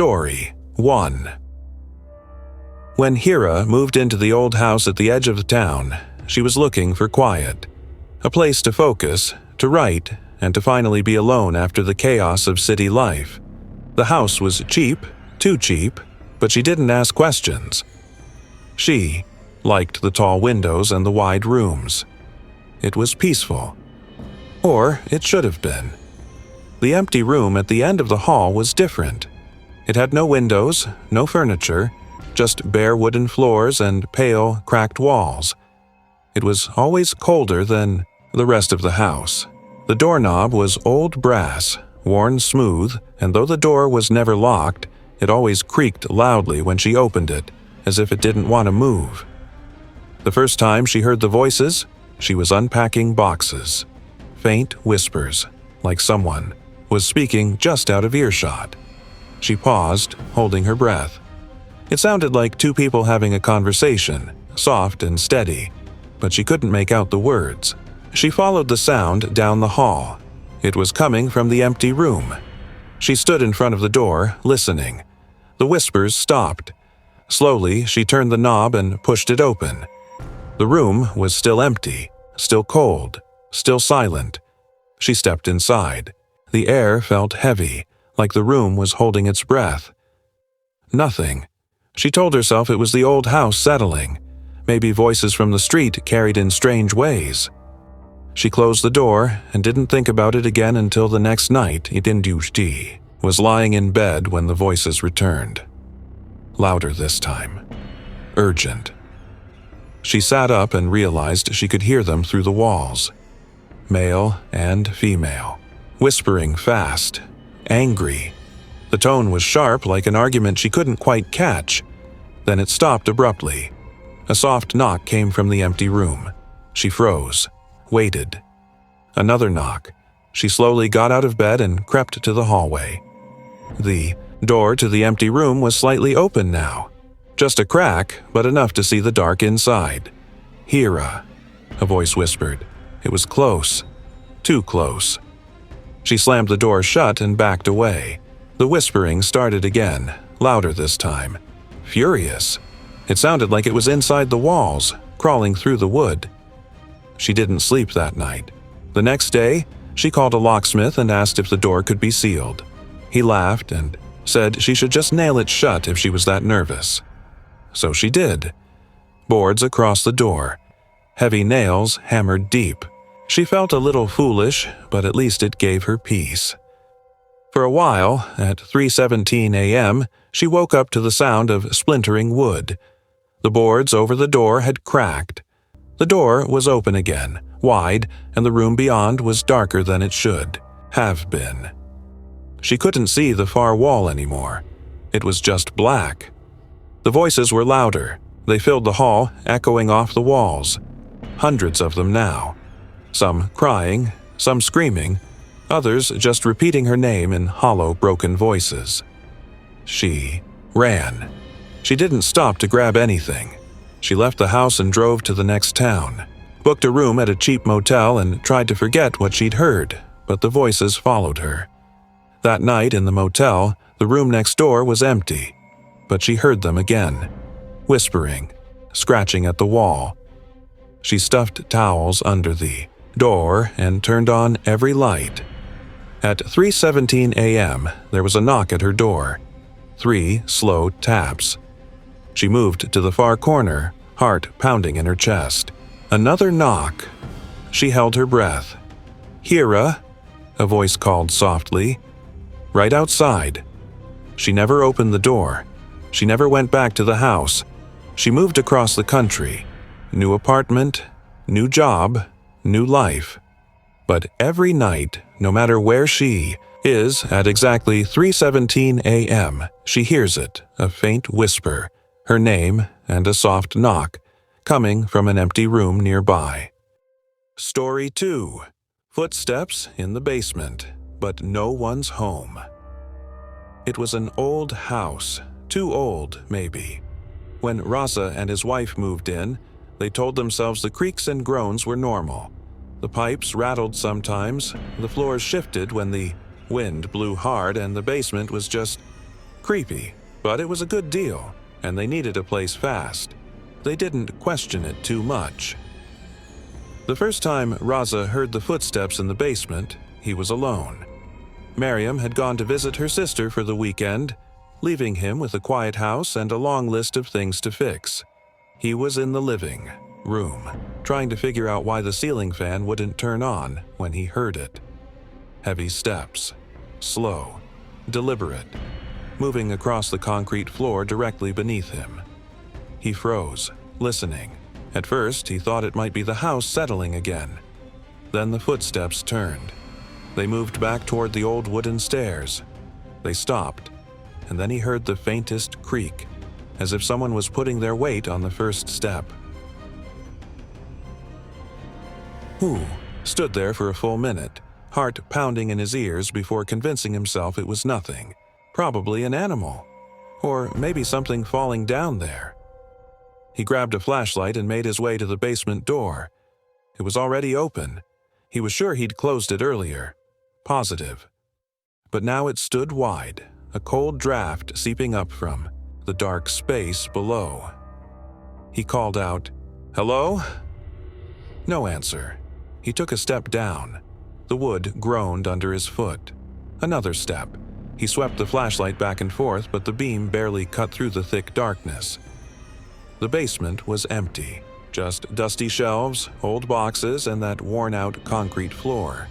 Story 1. When Hira moved into the old house at the edge of the town, she was looking for quiet, a place to focus, to write, and to finally be alone after the chaos of city life. The house was cheap, too cheap, but she didn't ask questions. She liked the tall windows and the wide rooms. It was peaceful. Or it should have been. The empty room at the end of the hall was different. It had no windows, no furniture, just bare wooden floors and pale, cracked walls. It was always colder than the rest of the house. The doorknob was old brass, worn smooth, and though the door was never locked, it always creaked loudly when she opened it, as if it didn't want to move. The first time she heard the voices, she was unpacking boxes. Faint whispers, like someone was speaking just out of earshot. She paused, holding her breath. It sounded like two people having a conversation, soft and steady, but she couldn't make out the words. She followed the sound down the hall. It was coming from the empty room. She stood in front of the door, listening. The whispers stopped. Slowly, she turned the knob and pushed it open. The room was still empty, still cold, still silent. She stepped inside. The air felt heavy, like the room was holding its breath. Nothing. She told herself it was the old house settling. Maybe voices from the street carried in strange ways. She closed the door and didn't think about it again until the next night. Idindushti was lying in bed when the voices returned. Louder this time. Urgent. She sat up and realized she could hear them through the walls. Male and female. Whispering fast. Angry. The tone was sharp, like an argument she couldn't quite catch. Then it stopped abruptly. A soft knock came from the empty room. She froze. Waited. Another knock. She slowly got out of bed and crept to the hallway. The door to the empty room was slightly open now. Just a crack, but enough to see the dark inside. "Hira," a voice whispered. It was close. Too close. She slammed the door shut and backed away. The whispering started again, louder this time. Furious. It sounded like it was inside the walls, crawling through the wood. She didn't sleep that night. The next day, she called a locksmith and asked if the door could be sealed. He laughed and said she should just nail it shut if she was that nervous. So she did. Boards across the door. Heavy nails hammered deep. She felt a little foolish, but at least it gave her peace. For a while, at 3:17 a.m., she woke up to the sound of splintering wood. The boards over the door had cracked. The door was open again, wide, and the room beyond was darker than it should have been. She couldn't see the far wall anymore. It was just black. The voices were louder. They filled the hall, echoing off the walls. Hundreds of them now. Some crying, some screaming, others just repeating her name in hollow, broken voices. She ran. She didn't stop to grab anything. She left the house and drove to the next town, booked a room at a cheap motel and tried to forget what she'd heard, but the voices followed her. That night in the motel, the room next door was empty, but she heard them again, whispering, scratching at the wall. She stuffed towels under the door and turned on every light. At 3:17 a.m., there was a knock at her door. 3 slow taps. She moved to the far corner, heart pounding in her chest. Another knock. She held her breath. "Hira," a voice called softly. Right outside. She never opened the door. She never went back to the house. She moved across the country. New apartment, new job, new life. But every night, no matter where she is, at exactly 3:17 a.m., she hears it, a faint whisper, her name, and a soft knock, coming from an empty room nearby. Story 2. Footsteps in the basement, but no one's home. It was an old house, too old, maybe. When Rasa and his wife moved in, they told themselves the creaks and groans were normal. The pipes rattled sometimes, the floors shifted when the wind blew hard, and the basement was just Creepy, but it was a good deal, and they needed a place fast. They didn't question it too much. The first time Raza heard the footsteps in the basement, he was alone. Miriam had gone to visit her sister for the weekend, leaving him with a quiet house and a long list of things to fix. He was in the living room, trying to figure out why the ceiling fan wouldn't turn on when he heard it. Heavy steps, slow, deliberate, moving across the concrete floor directly beneath him. He froze, listening. At first, he thought it might be the house settling again. Then the footsteps turned. They moved back toward the old wooden stairs. They stopped, and then he heard the faintest creak, as if someone was putting their weight on the first step. Hu stood there for a full minute, heart pounding in his ears before convincing himself it was nothing. Probably an animal, or maybe something falling down there. He grabbed a flashlight and made his way to the basement door. It was already open. He was sure he'd closed it earlier. Positive. But now it stood wide, a cold draft seeping up from the dark space below. He called out, "Hello?" No answer. He took a step down. The wood groaned under his foot. Another step. He swept the flashlight back and forth, but the beam barely cut through the thick darkness. The basement was empty. Just dusty shelves, old boxes, and that worn-out concrete floor.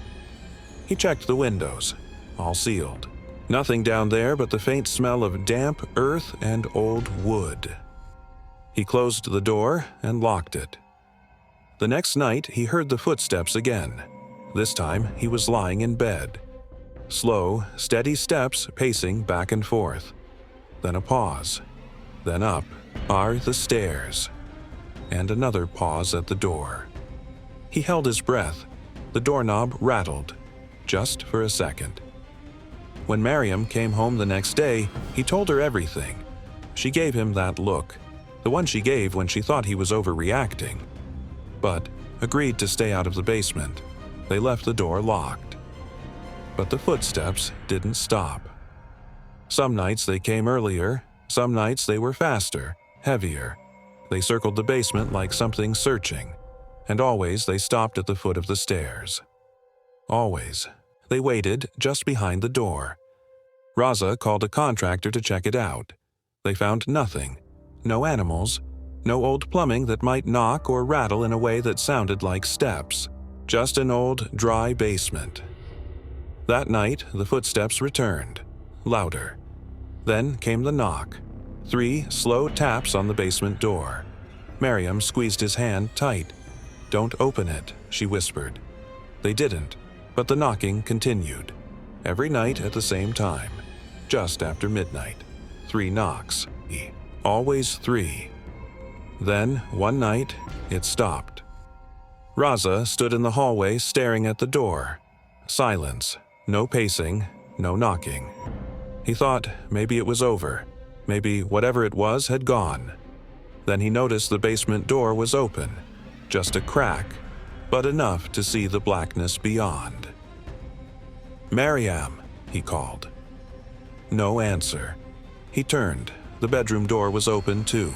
He checked the windows, all sealed. Nothing down there but the faint smell of damp earth and old wood. He closed the door and locked it. The next night, he heard the footsteps again. This time, he was lying in bed. Slow, steady steps pacing back and forth. Then a pause. Then up are the stairs. And another pause at the door. He held his breath. The doorknob rattled, just for a second. When Miriam came home the next day, he told her everything. She gave him that look, the one she gave when she thought he was overreacting, but agreed to stay out of the basement. They left the door locked. But the footsteps didn't stop. Some nights they came earlier, some nights they were faster, heavier. They circled the basement like something searching, and always they stopped at the foot of the stairs. Always. They waited just behind the door. Raza called a contractor to check it out. They found nothing. No animals. No old plumbing that might knock or rattle in a way that sounded like steps. Just an old, dry basement. That night, the footsteps returned. Louder. Then came the knock. 3 slow taps on the basement door. Miriam squeezed his hand tight. "Don't open it," she whispered. They didn't, but the knocking continued. Every night at the same time. Just after midnight. 3 knocks. Always 3. Then, one night, it stopped. Raza stood in the hallway staring at the door. Silence. No pacing. No knocking. He thought maybe it was over. Maybe whatever it was had gone. Then he noticed the basement door was open. Just a crack, but enough to see the blackness beyond. "Miriam," he called. No answer. He turned. The bedroom door was open too,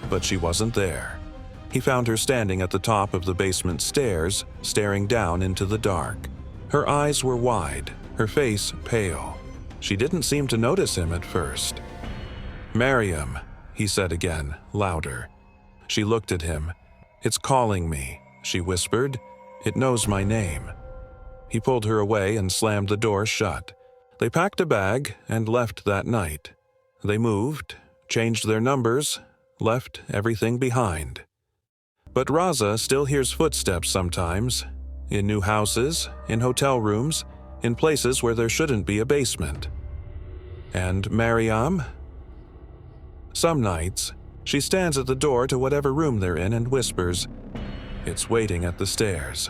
but she wasn't there. He found her standing at the top of the basement stairs, staring down into the dark. Her eyes were wide, her face pale. She didn't seem to notice him at first. "Miriam," he said again, louder. She looked at him. "It's calling me," she whispered. "It knows my name." He pulled her away and slammed the door shut. They packed a bag and left that night. They moved, changed their numbers, left everything behind. But Raza still hears footsteps sometimes, in new houses, in hotel rooms, in places where there shouldn't be a basement. And Miriam? Some nights, she stands at the door to whatever room they're in and whispers, "It's waiting at the stairs."